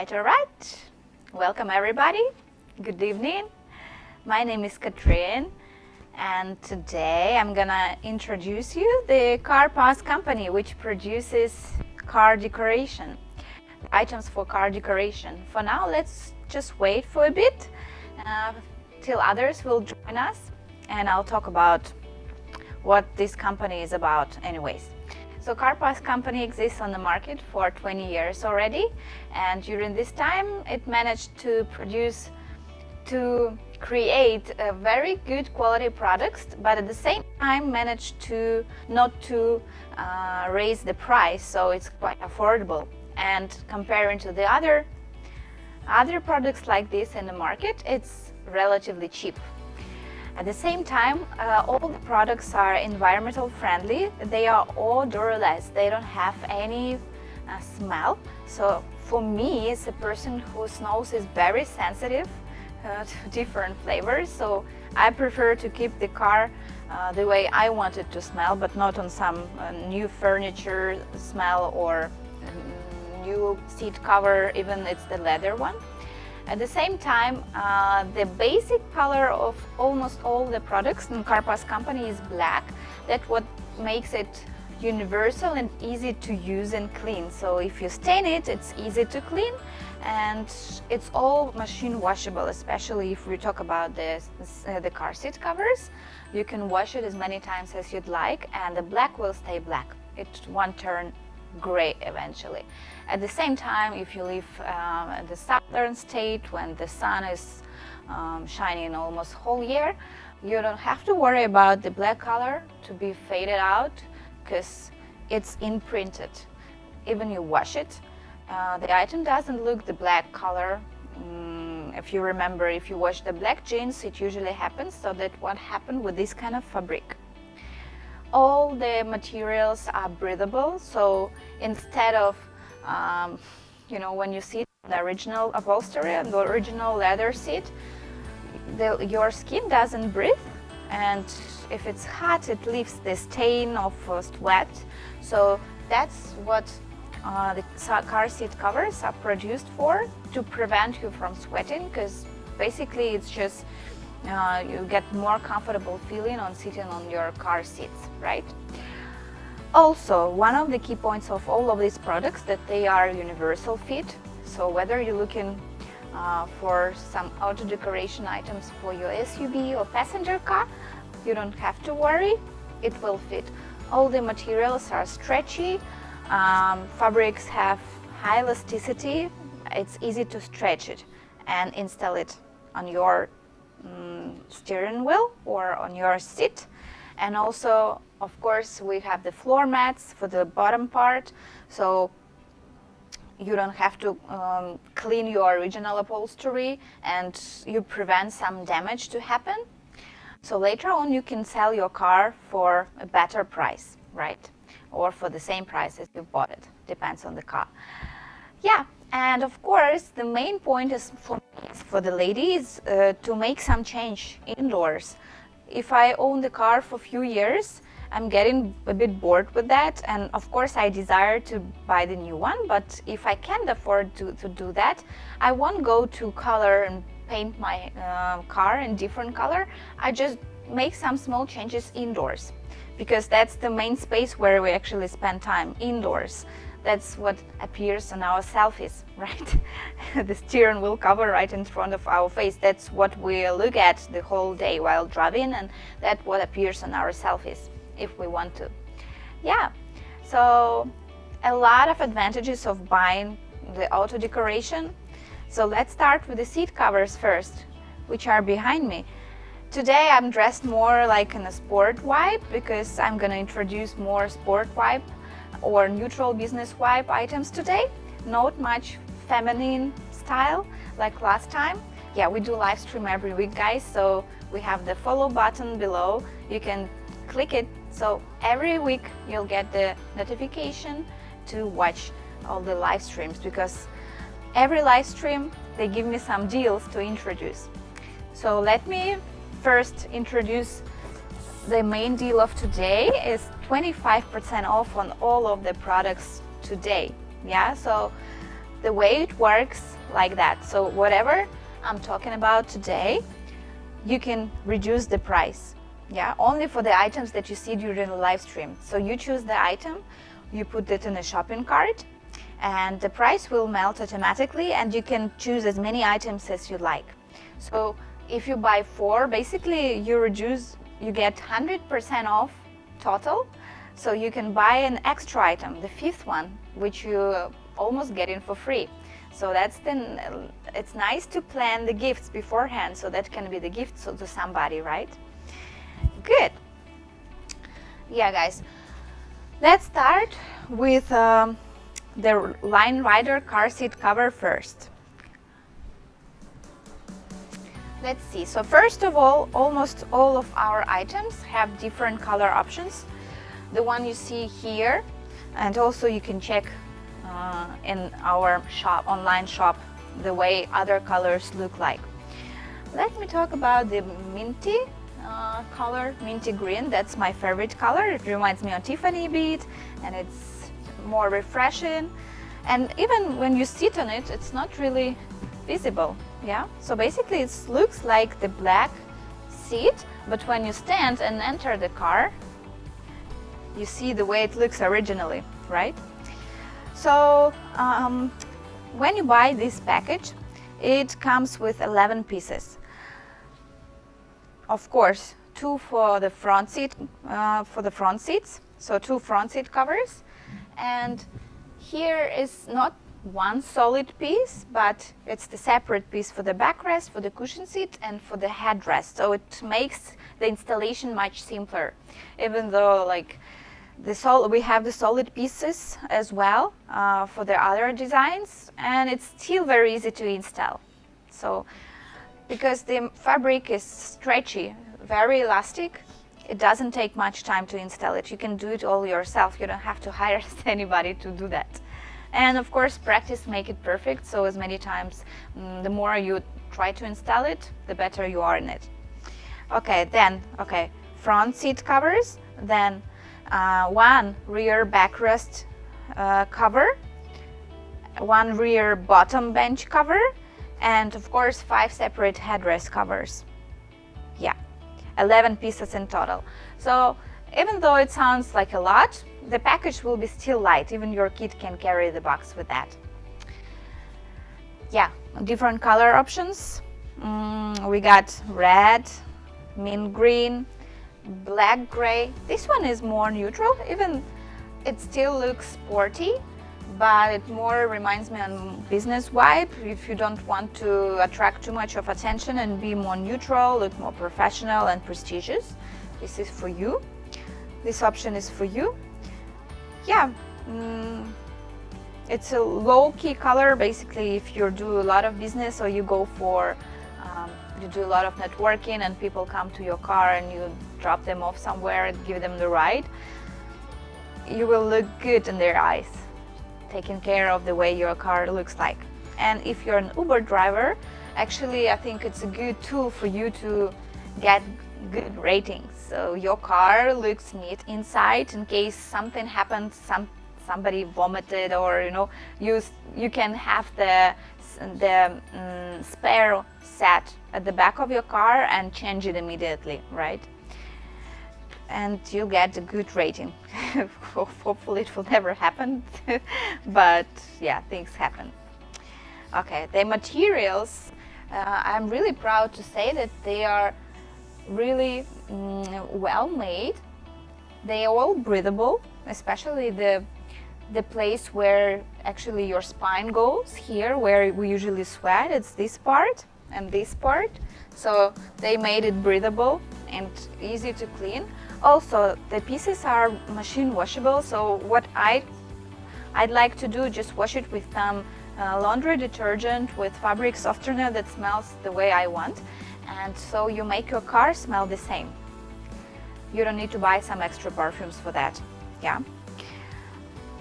Alright. Welcome everybody. Good evening. My name is Katrin, and today I'm gonna introduce you the car parts company which produces car decoration, items for car decoration. For now, let's just wait for a bit till others will join us, and I'll talk about what this company is about anyways. So car parts company exists on the market for 20 years already, and during this time it managed to create a very good quality products, but at the same time managed to not to raise the price, so it's quite affordable. And comparing to the other products like this in the market, it's relatively cheap. At the same time, all the products are environmental friendly. They are odorless. They don't have any smell. So for me, as a person whose nose is very sensitive to different flavors, so I prefer to keep the car the way I want it to smell, but not on some new furniture smell or new seat cover, even it's the leather one. At the same time, the basic color of almost all the products in car parts company is black. That's what makes it universal and easy to use and clean. So if you stain it, it's easy to clean, and it's all machine washable, especially if we talk about the car seat covers. You can wash it as many times as you'd like, and the black will stay black. It won't turn gray eventually. At the same time, if you live in the southern state when the sun is shining almost whole year, you don't have to worry about the black color to be faded out, because it's imprinted. Even you wash it, the item doesn't look the black color. If you remember, if you wash the black jeans, it usually happens. So that what happened with this kind of fabric. All the materials are breathable, so instead of when you sit in the original upholstery and the original leather seat, your skin doesn't breathe, and if it's hot, it leaves the stain of sweat. So that's what the car seat covers are produced for, to prevent you from sweating, because basically it's just you get more comfortable feeling on sitting on your car seats, right? Also, one of the key points of all of these products that they are universal fit. So whether you're looking for some auto decoration items for your SUV or passenger car, you don't have to worry, it will fit. All the materials are stretchy, fabrics have high elasticity, it's easy to stretch it and install it on your steering wheel or on your seat. And also, of course, we have the floor mats for the bottom part, so you don't have to clean your original upholstery, and you prevent some damage to happen. So later on you can sell your car for a better price, right? Or for the same price as you bought it, depends on the car. Yeah, and of course the main point is for the ladies to make some change indoors. If I own the car for a few years, I'm getting a bit bored with that, and of course I desire to buy the new one, but if I can't afford to do that, I won't go to color and paint my car in different color. I just make some small changes indoors, because that's the main space where we actually spend time, indoors. That's what appears on our selfies, right? The steering wheel cover right in front of our face. That's what we look at the whole day while driving, and that's what appears on our selfies, if we want to. Yeah, so a lot of advantages of buying the auto decoration. So let's start with the seat covers first, which are behind me. Today I'm dressed more like in a sport vibe, because I'm gonna introduce more sport vibe or neutral business vibe items today. Not much feminine style like last time. Yeah, we do live stream every week, guys, so we have the follow button below. You can click it, so every week you'll get the notification to watch all the live streams, because every live stream they give me some deals to introduce. So let me first introduce the main deal of today. Is 25% off on all of the products today. Yeah, so the way it works like that. So whatever I'm talking about today, you can reduce the price. Yeah, only for the items that you see during the live stream. So you choose the item, you put it in a shopping cart, and the price will melt automatically, and you can choose as many items as you like. So if you buy 4, basically you get 100% off total. So you can buy an extra item, the 5th one, which you almost get in for free. So it's nice to plan the gifts beforehand, so that can be the gift to somebody, right? Good. Yeah, guys, let's start with the Line Rider car seat cover first. Let's see. So first of all, almost all of our items have different color options. The one you see here, and also you can check in our online shop, the way other colors look like. Let me talk about the minty color, minty green. That's my favorite color. It reminds me of Tiffany a bit, and it's more refreshing. And even when you sit on it, it's not really visible. Yeah. So basically, it looks like the black seat, but when you stand and enter the car, you see the way it looks originally, right? So when you buy this package, it comes with 11 pieces. Of course, 2 for the front seat, so 2 front seat covers. And here is not one solid piece, but it's the separate piece for the backrest, for the cushion seat, and for the headrest. So it makes the installation much simpler, even though we have the solid pieces as well for the other designs, and it's still very easy to install. So because the fabric is stretchy, very elastic, it doesn't take much time to install it. You can do it all yourself. You don't have to hire anybody to do that. And of course, practice make it perfect. So as many times, the more you try to install it, the better you are in it. Okay, front seat covers, then 1 rear backrest cover, 1 rear bottom bench cover, and of course 5 separate headrest covers. Yeah, 11 pieces in total. So even though it sounds like a lot, the package will be still light. Even your kid can carry the box with that. Yeah, different color options. We got red, mint green, black gray. This one is more neutral. Even it still looks sporty, but it more reminds me on business vibe. If you don't want to attract too much of attention and be more neutral, look more professional and prestigious, this is for you. This option is for you. Yeah, it's a low-key color. Basically, if you do a lot of business or you go for you do a lot of networking and people come to your car and you drop them off somewhere and give them the ride, you will look good in their eyes, taking care of the way your car looks like. And if you're an Uber driver, actually I think it's a good tool for you to get good ratings. So your car looks neat inside in case something happened, somebody vomited, or you can have the spare set at the back of your car and change it immediately, right? And you'll get a good rating. Hopefully it will never happen, but yeah, things happen. Okay, the materials, I'm really proud to say that they are really well made. They are all breathable, especially the place where actually your spine goes, here where we usually sweat. It's this part and this part, so they made it breathable and easy to clean. Also, the pieces are machine washable, so what I'd like to do, just wash it with some laundry detergent with fabric softener that smells the way I want, and so you make your car smell the same. You don't need to buy some extra perfumes for that. Yeah.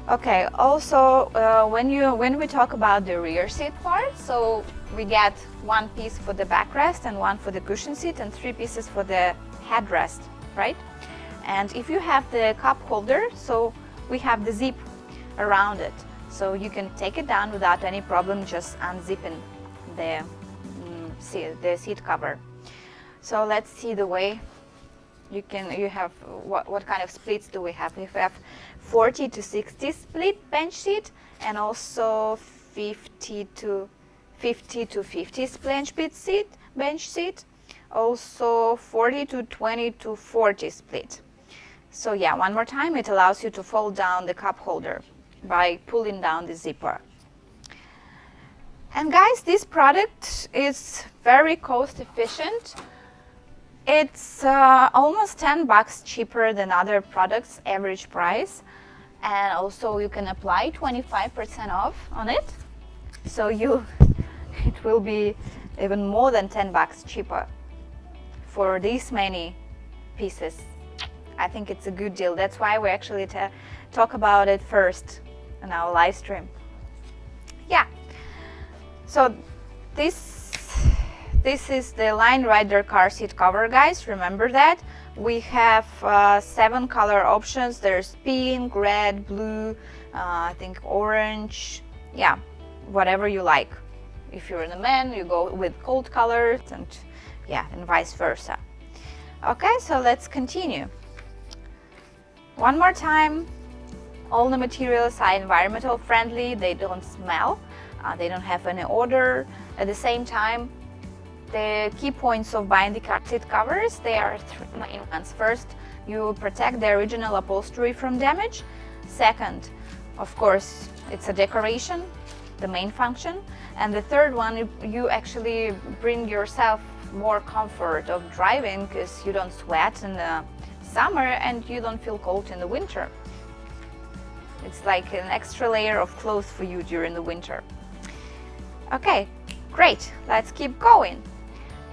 Okay, also when we talk about the rear seat part, so we get 1 piece for the backrest and 1 for the cushion seat and 3 pieces for the headrest, right? And if you have the cup holder, so we have the zip around it. So you can take it down without any problem, just unzipping the seat cover. So let's see the way you have what kind of splits do we have. We have 40 to 60 split bench seat, and also 50 to 50 bench seat, also 40 to 20 to 40 split. So yeah, one more time, it allows you to fold down the cup holder by pulling down the zipper. And guys, this product is very cost efficient. It's almost $10 cheaper than other products, average price. And also you can apply 25% off on it. So it will be even more than $10 cheaper for these many pieces. I think it's a good deal. That's why we actually talk about it first in our live stream. Yeah. So this is the Line Rider car seat cover, guys. Remember that. We have 7 color options. There's pink, red, blue, I think orange. Yeah, whatever you like. If you're a man, you go with cold colors, and yeah, and vice versa. Okay, so let's continue. One more time, all the materials are environmental friendly. They don't smell. They don't have any odor. At the same time, the key points of buying the car seat covers, they are 3 main ones. First, you protect the original upholstery from damage. Second, of course, it's a decoration, the main function. And the third one, you actually bring yourself more comfort of driving, because you don't sweat in the summer and you don't feel cold in the winter. It's like an extra layer of clothes for you during the winter. Okay, great, let's keep going.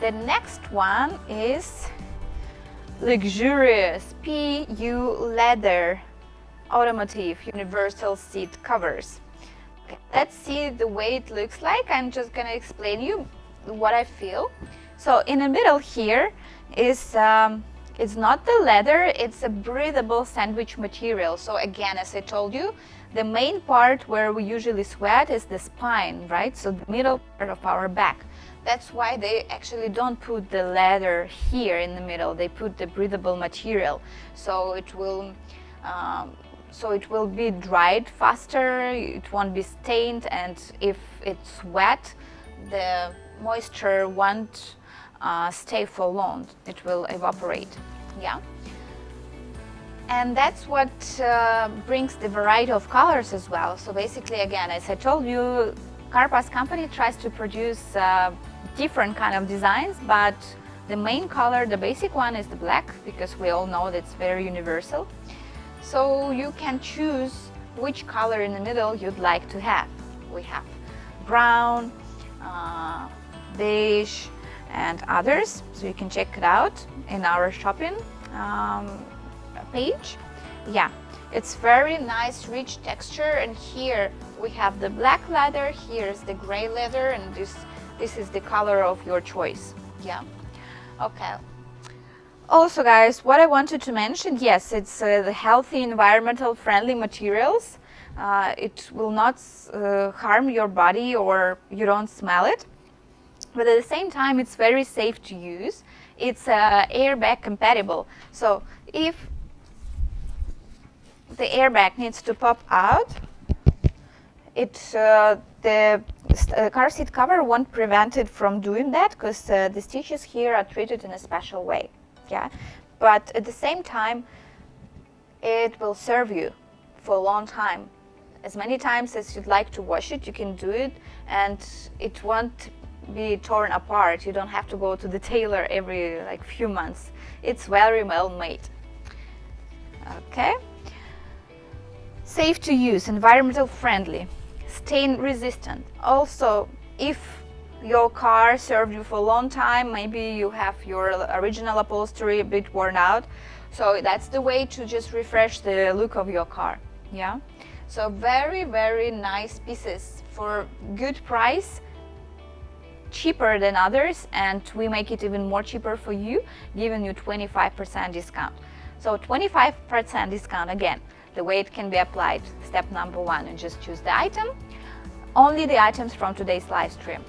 The next one is luxurious PU leather automotive universal seat covers. Okay, let's see the way it looks like. I'm just gonna explain you what I feel. So in the middle here is it's not the leather, it's a breathable sandwich material. So again, as I told you, the main part where we usually sweat is the spine, right? So the middle part of our back. That's why they actually don't put the leather here in the middle. They put the breathable material. So it will be dried faster, it won't be stained, and if it's wet, the moisture won't stay for long. It will evaporate. Yeah. And that's what brings the variety of colors as well. So basically, again, as I told you, Karpa's company tries to produce different kind of designs, but the main color, the basic one, is the black, because we all know that's very universal. So you can choose which color in the middle you'd like to have. We have brown, beige, and others. So you can check it out in our shopping page. Yeah, it's very nice, rich texture. And here we have the black leather, here's the gray leather, and this is the color of your choice. Yeah. Okay. Also, guys, what I wanted to mention, yes, it's the healthy, environmental friendly materials. It will not harm your body, or you don't smell it. But at the same time, it's very safe to use. It's airbag compatible. So if the airbag needs to pop out, the car seat cover won't prevent it from doing that, because the stitches here are treated in a special way. Yeah, but at the same time, it will serve you for a long time. As many times as you'd like to wash it, you can do it, and it won't be torn apart. You don't have to go to the tailor every few months. It's very well made. Okay. Safe to use, environmental friendly, stain resistant. Also, if your car served you for a long time, maybe you have your original upholstery a bit worn out, so that's the way to just refresh the look of your car. Yeah, so very, very nice pieces for good price, cheaper than others, and we make it even more cheaper for you, giving you 25% discount. So 25% discount again, the way it can be applied. Step number 1, you just choose the item, only the items from today's live stream.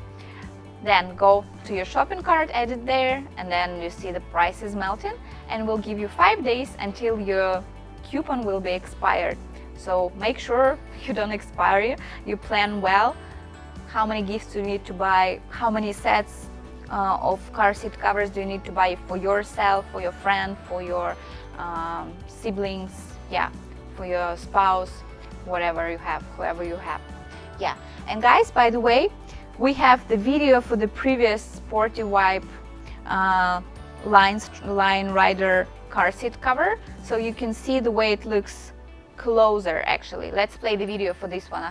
Then go to your shopping cart, add it there, and then you see the price is melting, and we'll give you 5 days until your coupon will be expired. So make sure you don't expire, you plan well how many gifts you need to buy, how many sets of car seat covers do you need to buy for yourself, for your friend, for your siblings, yeah, for your spouse, whatever you have, whoever you have. Yeah, and guys, by the way, we have the video for the previous Sporty Wipe Line Rider car seat cover, so you can see the way it looks closer actually. Let's play the video for this one.